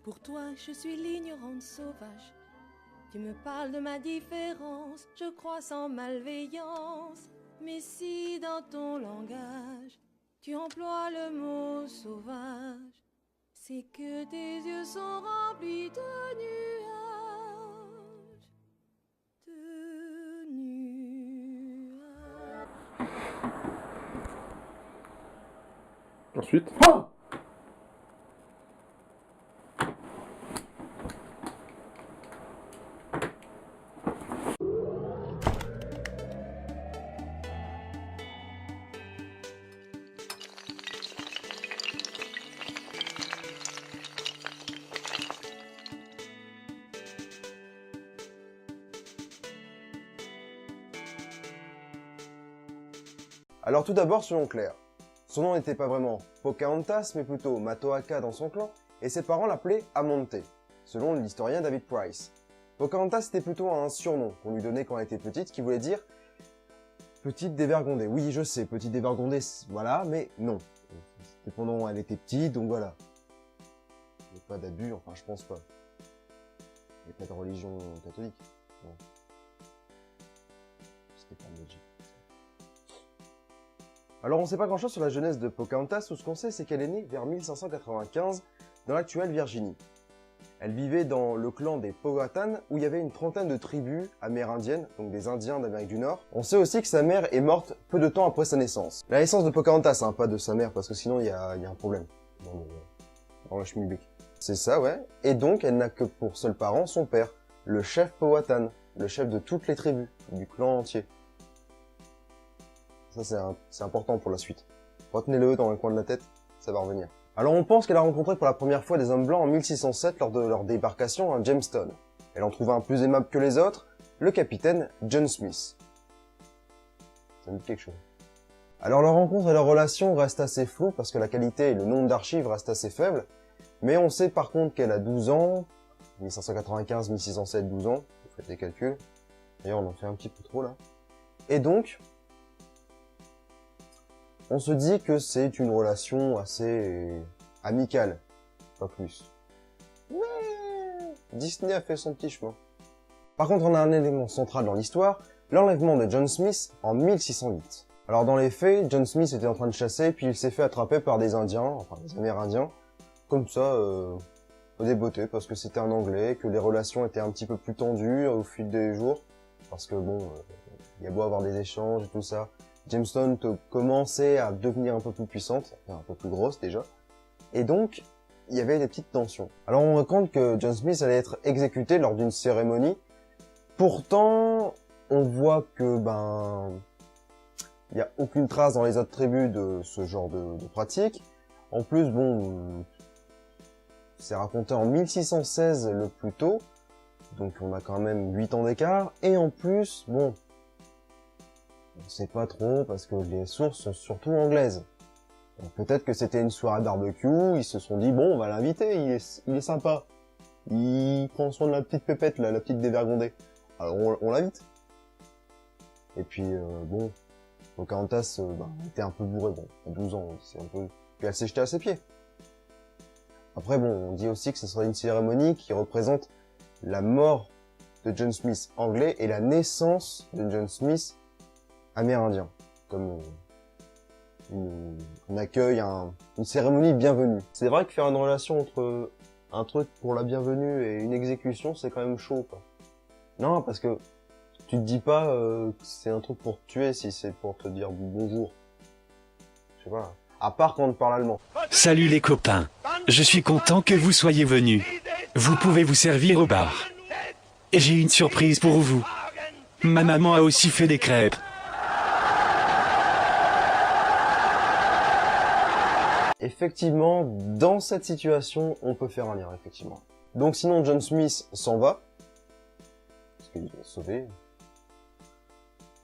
Pour toi, je suis l'ignorante sauvage. Tu me parles de ma différence, je crois sans malveillance. Mais si dans ton langage, tu emploies le mot sauvage, c'est que tes yeux sont remplis de nuages. De nuages. Ensuite. Alors tout d'abord, soyons clairs. Son nom n'était pas vraiment Pocahontas, mais plutôt Matoaka dans son clan, et ses parents l'appelaient Amonte, selon l'historien David Price. Pocahontas était plutôt un surnom qu'on lui donnait quand elle était petite, qui voulait dire « petite dévergondée ». Oui, je sais, petite dévergondée, voilà, mais non. C'était pendant elle était petite, donc voilà. Il n'y a pas d'abus, enfin je pense pas. Il n'y a pas de religion catholique. Non. C'était pas magique. Alors on sait pas grand chose sur la jeunesse de Pocahontas, tout ce qu'on sait c'est qu'elle est née vers 1595 dans l'actuelle Virginie. Elle vivait dans le clan des Powhatan où il y avait une trentaine de tribus amérindiennes, donc des Indiens d'Amérique du Nord. On sait aussi que sa mère est morte peu de temps après sa naissance. La naissance de Pocahontas, hein, pas de sa mère, parce que sinon il y a un problème dans le schmilblick. C'est ça, ouais. Et donc elle n'a que pour seul parent son père, le chef Powhatan, le chef de toutes les tribus, du clan entier. Ça, c'est important pour la suite. Retenez-le dans un coin de la tête, ça va revenir. Alors on pense qu'elle a rencontré pour la première fois des hommes blancs en 1607 lors de leur débarcation à Jamestown. Elle en trouva un plus aimable que les autres, le capitaine John Smith. Ça me dit quelque chose. Alors leur rencontre et leur relation restent assez floues parce que la qualité et le nombre d'archives restent assez faibles, mais on sait par contre qu'elle a 12 ans, 1595, 1607, 12 ans, vous faites les calculs. D'ailleurs on en fait un petit peu trop là. Et donc, on se dit que c'est une relation assez amicale, pas plus. Mais Disney a fait son petit chemin. Par contre, on a un élément central dans l'histoire, l'enlèvement de John Smith en 1608. Alors dans les faits, John Smith était en train de chasser, puis il s'est fait attraper par des Indiens, enfin des Amérindiens, comme ça, au débeauté, parce que c'était un Anglais, que les relations étaient un petit peu plus tendues au fil des jours, parce que bon, il y a beau avoir des échanges et tout ça, Jamestown commençait à devenir un peu plus puissante, un peu plus grosse déjà, et donc il y avait des petites tensions. Alors on raconte que John Smith allait être exécuté lors d'une cérémonie, pourtant on voit que il n'y a aucune trace dans les autres tribus de ce genre de pratique. En plus, bon, c'est raconté en 1616 le plus tôt, donc on a quand même 8 ans d'écart, et en plus, bon, on sait pas trop parce que les sources sont surtout anglaises. Peut-être que c'était une soirée barbecue, ils se sont dit bon on va l'inviter, il est sympa. Il prend soin de la petite pépette là, la petite dévergondée. Alors on l'invite. Et puis bon, Pocahontas était un peu bourré, bon, à 12 ans, c'est un peu. Puis elle s'est jetée à ses pieds. Après bon, on dit aussi que ce serait une cérémonie qui représente la mort de John Smith anglais et la naissance de John Smith amérindien, comme on accueille une cérémonie de bienvenue. C'est vrai que faire une relation entre un truc pour la bienvenue et une exécution, c'est quand même chaud, quoi. Non, parce que tu te dis pas que c'est un truc pour te tuer si c'est pour te dire bonjour. Je sais pas. À part quand on te parle allemand. Salut les copains. Je suis content que vous soyez venus. Vous pouvez vous servir au bar. Et j'ai une surprise pour vous. Ma maman a aussi fait des crêpes. Effectivement, dans cette situation, on peut faire un lien, effectivement. Donc sinon, John Smith s'en va. Parce qu'il est sauvé.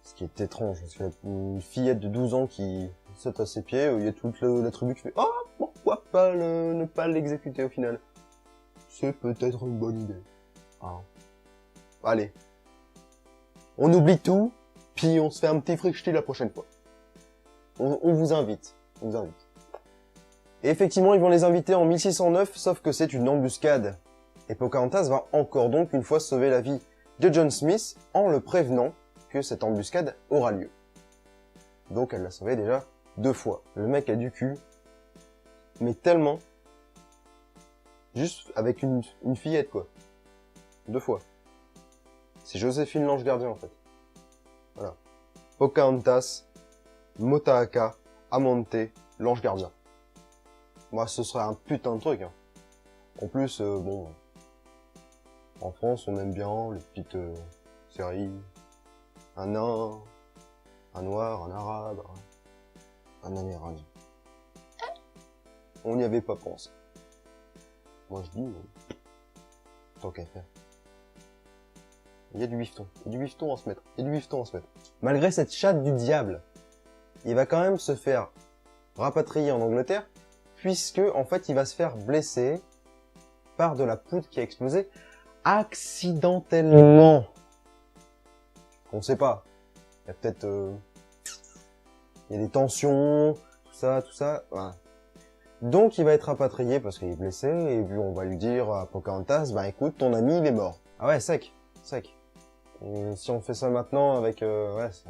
Ce qui est étrange, parce qu'il y a une fillette de 12 ans qui saute à ses pieds, il y a toute la tribu qui fait « Oh, pourquoi pas ne pas l'exécuter au final ?» C'est peut-être une bonne idée. Ah. Allez. On oublie tout, puis on se fait un petit freak la prochaine fois. On vous invite. On vous invite. Et effectivement, ils vont les inviter en 1609, sauf que c'est une embuscade. Et Pocahontas va encore donc une fois sauver la vie de John Smith en le prévenant que cette embuscade aura lieu. Donc elle l'a sauvé déjà 2 fois. Le mec a du cul, mais tellement, juste avec une fillette quoi. 2 fois. C'est Joséphine l'ange gardien en fait. Voilà. Pocahontas, Motahaka, Amante, l'ange gardien. Moi, ce serait un putain de truc. Hein. En plus, bon, en France, on aime bien les petites séries. Un nain, un noir, un arabe, un amérindien. On n'y avait pas pensé. Moi, je dis, tant qu'à faire. Il y a du bifton. Il y a du bifton à se mettre. Il y a du bifton à se mettre. Malgré cette chatte du diable, il va quand même se faire rapatrier en Angleterre, puisque, en fait, il va se faire blesser par de la poudre qui a explosé accidentellement. On ne sait pas. Il y a peut-être... il y a des tensions, tout ça. Voilà. Donc, il va être rapatrié parce qu'il est blessé, et puis on va lui dire à Pocahontas, bah écoute, ton ami, il est mort. Ah ouais, sec. Et si on fait ça maintenant avec... ouais, c'est...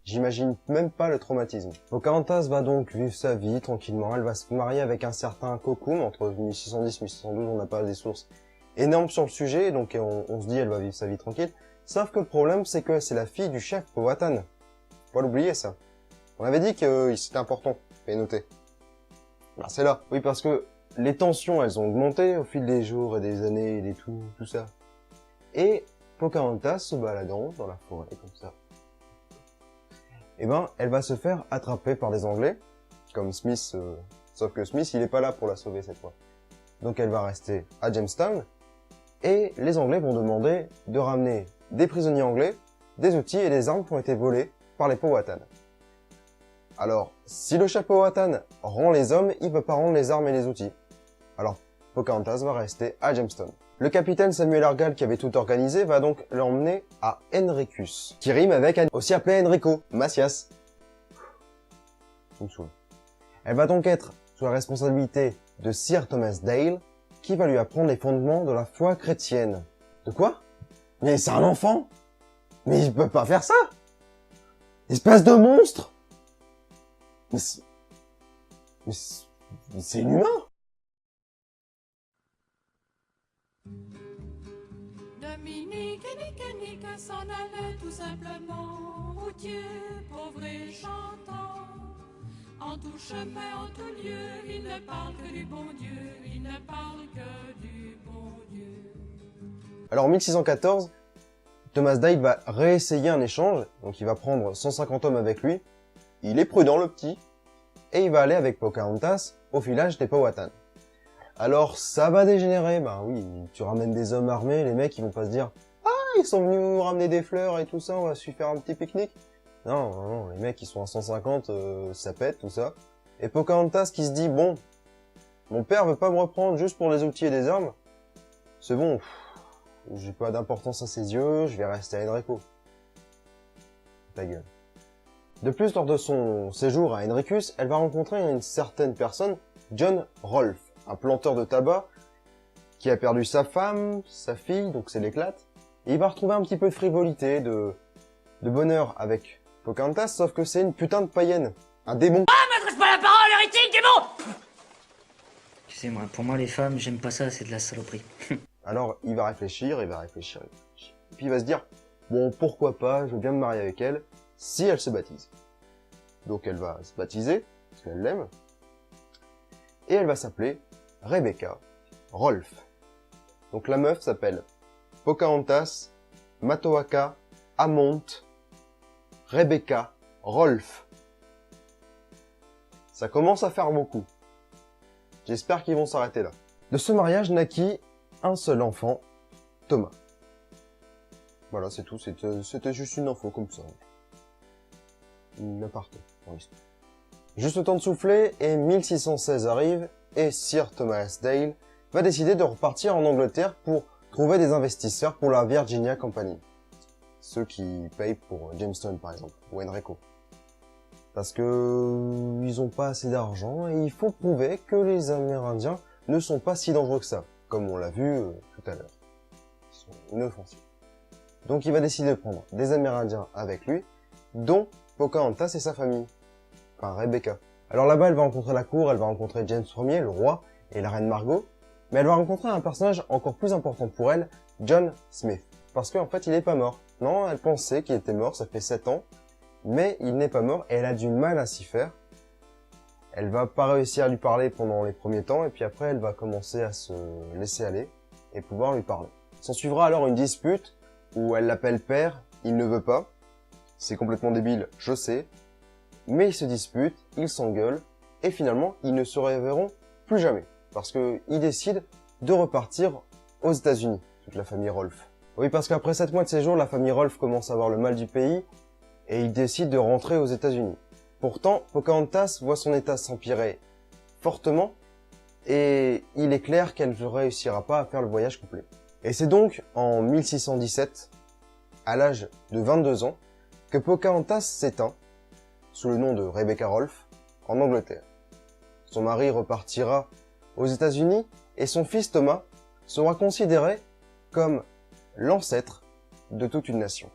J'imagine même pas le traumatisme. Pocahontas va donc vivre sa vie tranquillement. Elle va se marier avec un certain Kokum entre 1610 et 1612. On n'a pas des sources énormes sur le sujet, donc on se dit elle va vivre sa vie tranquille. Sauf que le problème, c'est que c'est la fille du chef Powhatan. Faut pas l'oublier ça. On avait dit que c'était important. Fallait noter. Ben, c'est là. Oui, parce que les tensions, elles ont augmenté au fil des jours et des années et des tout ça. Et Pocahontas se baladant dans la forêt comme ça. Eh ben, elle va se faire attraper par des Anglais, comme Smith, sauf que Smith, il est pas là pour la sauver cette fois. Donc elle va rester à Jamestown, et les Anglais vont demander de ramener des prisonniers anglais, des outils et des armes qui ont été volés par les Powhatan. Alors, si le chef Powhatan rend les hommes, il peut pas rendre les armes et les outils. Alors, Pocahontas va rester à Jamestown. Le capitaine Samuel Argall, qui avait tout organisé, va donc l'emmener à Henricus, qui rime avec aussi appelé Enrico, Macias. Ça me saoule. Elle va donc être sous la responsabilité de Sir Thomas Dale, qui va lui apprendre les fondements de la foi chrétienne. De quoi? Mais c'est un enfant! Mais il peut pas faire ça! Espèce de monstre! Mais c'est inhumain! Dominique et Nick s'en allaient tout simplement au Dieu, pauvre et chantant. En tout chemin, en tout lieu, il ne parle que du bon Dieu, il ne parle que du bon Dieu. Alors en 1614, Thomas Dale va réessayer un échange, donc il va prendre 150 hommes avec lui. Il est prudent le petit, et il va aller avec Pocahontas au village des Powhatan. Alors ça va dégénérer, bah oui, tu ramènes des hommes armés, les mecs ils vont pas se dire « Ah, ils sont venus nous ramener des fleurs et tout ça, on va se faire un petit pique-nique ». Non, les mecs ils sont à 150, ça pète tout ça. Et Pocahontas qui se dit « Bon, mon père veut pas me reprendre juste pour les outils et des armes, c'est bon, j'ai pas d'importance à ses yeux, je vais rester à Henrico. » Ta gueule. De plus, lors de son séjour à Henricus, elle va rencontrer une certaine personne, John Rolfe, un planteur de tabac qui a perdu sa femme, sa fille, donc c'est l'éclate. Et il va retrouver un petit peu de frivolité, de bonheur avec Pocahontas, sauf que c'est une putain de païenne, un démon. Ah, m'adresse pas la parole, hérétique, démon! Tu sais, moi, pour moi, les femmes, j'aime pas ça, c'est de la saloperie. Alors, il va réfléchir. Et puis il va se dire, bon, pourquoi pas, je veux bien me marier avec elle, si elle se baptise. Donc elle va se baptiser, parce qu'elle l'aime. Et elle va s'appeler Rebecca Rolfe. Donc la meuf s'appelle Pocahontas Matoaka Amont, Rebecca, Rolf. Ça commence à faire beaucoup. J'espère qu'ils vont s'arrêter là. De ce mariage naquit un seul enfant, Thomas. Voilà, c'est tout. C'était juste une info comme ça. Une aparté pour l'histoire. Juste le temps de souffler et 1616 arrive et Sir Thomas Dale va décider de repartir en Angleterre pour trouver des investisseurs pour la Virginia Company. Ceux qui payent pour Jamestown par exemple, ou Enrico. Parce que ils ont pas assez d'argent et il faut prouver que les Amérindiens ne sont pas si dangereux que ça, comme on l'a vu tout à l'heure. Ils sont inoffensifs. Donc il va décider de prendre des Amérindiens avec lui, dont Pocahontas et sa famille. Enfin, Rebecca. Alors là-bas, elle va rencontrer la cour, elle va rencontrer James Ier, le roi, et la reine Margot, mais elle va rencontrer un personnage encore plus important pour elle, John Smith. Parce qu'en fait, il est pas mort. Non, elle pensait qu'il était mort, ça fait 7 ans, mais il n'est pas mort, et elle a du mal à s'y faire. Elle va pas réussir à lui parler pendant les premiers temps, et puis après, elle va commencer à se laisser aller, et pouvoir lui parler. S'en suivra alors une dispute, où elle l'appelle père, il ne veut pas. C'est complètement débile, je sais. Mais ils se disputent, ils s'engueulent, et finalement, ils ne se reverront plus jamais. Parce qu'ils décident de repartir aux États-Unis, toute la famille Rolfe. Oui, parce qu'après 7 mois de séjour, la famille Rolfe commence à avoir le mal du pays, et ils décident de rentrer aux États-Unis. Pourtant, Pocahontas voit son état s'empirer fortement, et il est clair qu'elle ne réussira pas à faire le voyage complet. Et c'est donc en 1617, à l'âge de 22 ans, que Pocahontas s'éteint, sous le nom de Rebecca Rolfe, en Angleterre. Son mari repartira aux États-Unis et son fils Thomas sera considéré comme l'ancêtre de toute une nation.